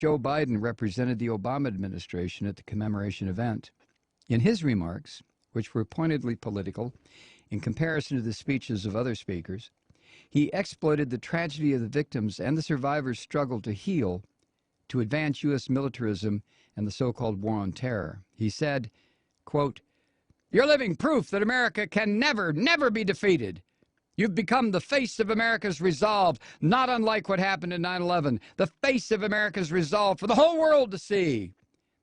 Joe Biden represented the Obama administration at the commemoration event. In his remarks, which were pointedly political in comparison to the speeches of other speakers, he exploited the tragedy of the victims and the survivors' struggle to heal to advance U.S. militarism and the so-called war on terror. He said, quote, "You're living proof that America can never, never be defeated. You've become the face of America's resolve, not unlike what happened in 9/11, the face of America's resolve for the whole world to see.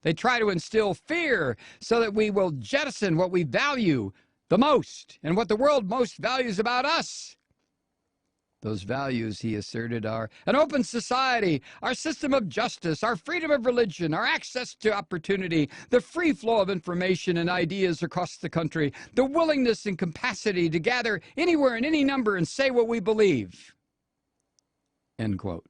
They try to instill fear so that we will jettison what we value the most and what the world most values about us. Those values," he asserted, are an open society, our system of justice, our freedom of religion, our access to opportunity, the free flow of information and ideas across the country, the willingness and capacity to gather anywhere in any number and say what we believe. End quote.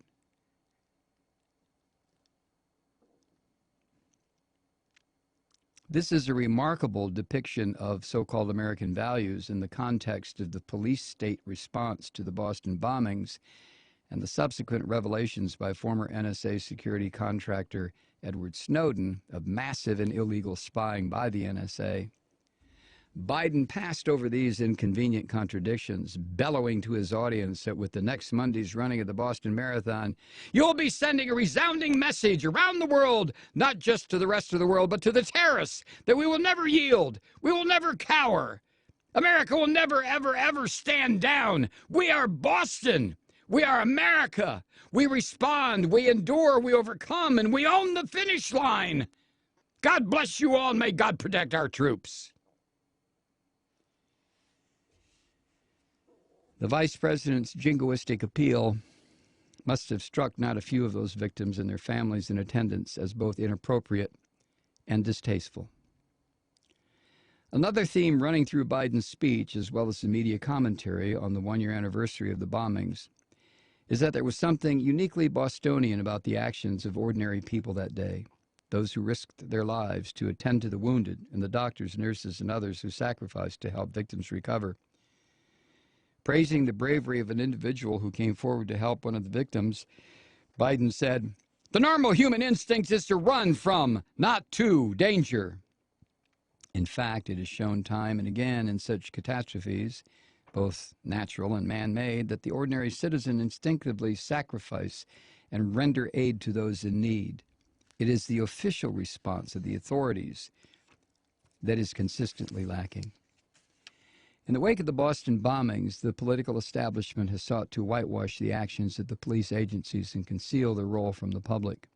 This is a remarkable depiction of so-called American values in the context of the police state response to the Boston bombings and the subsequent revelations by former NSA security contractor Edward Snowden of massive and illegal spying by the NSA. Biden passed over these inconvenient contradictions, bellowing to his audience that with the next Monday's running of the Boston Marathon, "You'll be sending a resounding message around the world, not just to the rest of the world, but to the terrorists, that we will never yield, we will never cower. America will never, ever, ever stand down. We are Boston. We are America. We respond, we endure, we overcome, and we own the finish line. God bless you all, and may God protect our troops." The vice president's jingoistic appeal must have struck not a few of those victims and their families in attendance as both inappropriate and distasteful. Another theme running through Biden's speech, as well as the media commentary on the one-year anniversary of the bombings, is that there was something uniquely Bostonian about the actions of ordinary people that day, those who risked their lives to attend to the wounded, and the doctors, nurses, and others who sacrificed to help victims recover. Praising the bravery of an individual who came forward to help one of the victims, Biden said, "The normal human instinct is to run from, not to, danger." In fact, it is shown time and again in such catastrophes, both natural and man-made, that the ordinary citizen instinctively sacrifice and render aid to those in need. It is the official response of the authorities that is consistently lacking. In the wake of the Boston bombings, the political establishment has sought to whitewash the actions of the police agencies and conceal their role from the public.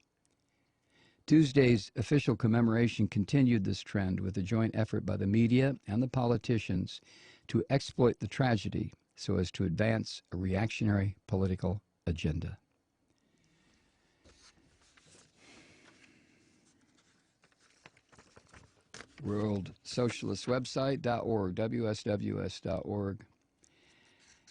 Tuesday's official commemoration continued this trend with a joint effort by the media and the politicians to exploit the tragedy so as to advance a reactionary political agenda. World Socialist Website.org, WSWS.org.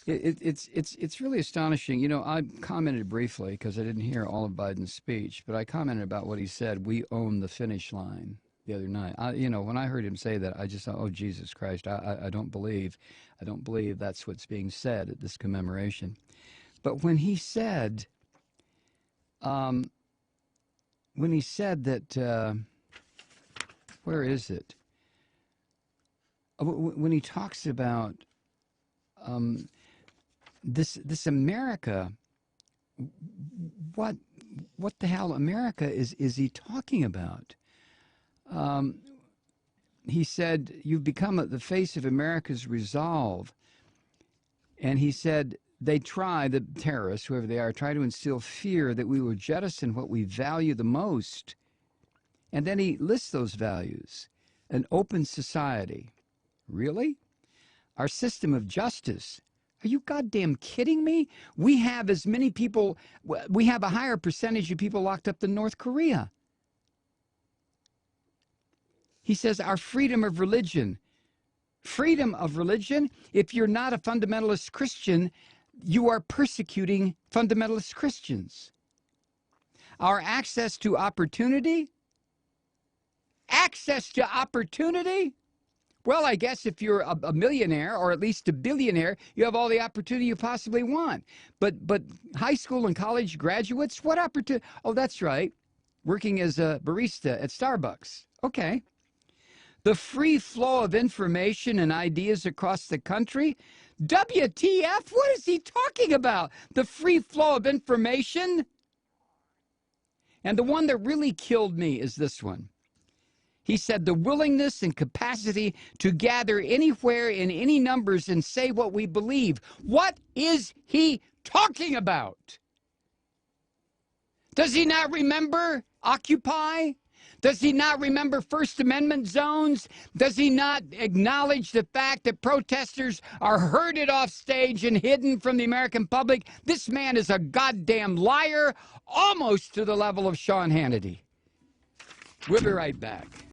It's really astonishing. You know, I commented briefly because I didn't hear all of Biden's speech, but I commented about what he said, "We own the finish line," the other night. When I heard him say that, I just thought, oh, Jesus Christ, I don't believe that's what's being said at this commemoration. But when he said that, where is it? When he talks about this America, what the hell America is he talking about? He said, "You've become the face of America's resolve," and he said, "They try, the terrorists, whoever they are, try to instill fear that we will jettison what we value the most." And then he lists those values. An open society. Really? Our system of justice. Are you goddamn kidding me? We have as many people, we have a higher percentage of people locked up than North Korea. He says our freedom of religion. Freedom of religion? If you're not a fundamentalist Christian, you are persecuting fundamentalist Christians. Our access to opportunity? Access to opportunity? Well, I guess if you're a millionaire or at least a billionaire, you have all the opportunity you possibly want. But high school and college graduates, what opportunity? Oh, that's right. working as a barista at Starbucks. Okay. The free flow of information and ideas across the country? WTF? What is he talking about? The free flow of information? And the one that really killed me is this one. He said the willingness and capacity to gather anywhere in any numbers and say what we believe. What is he talking about? Does he not remember Occupy? Does he not remember First Amendment zones? Does he not acknowledge the fact that protesters are herded off stage and hidden from the American public? This man is a goddamn liar, almost to the level of Sean Hannity. We'll be right back.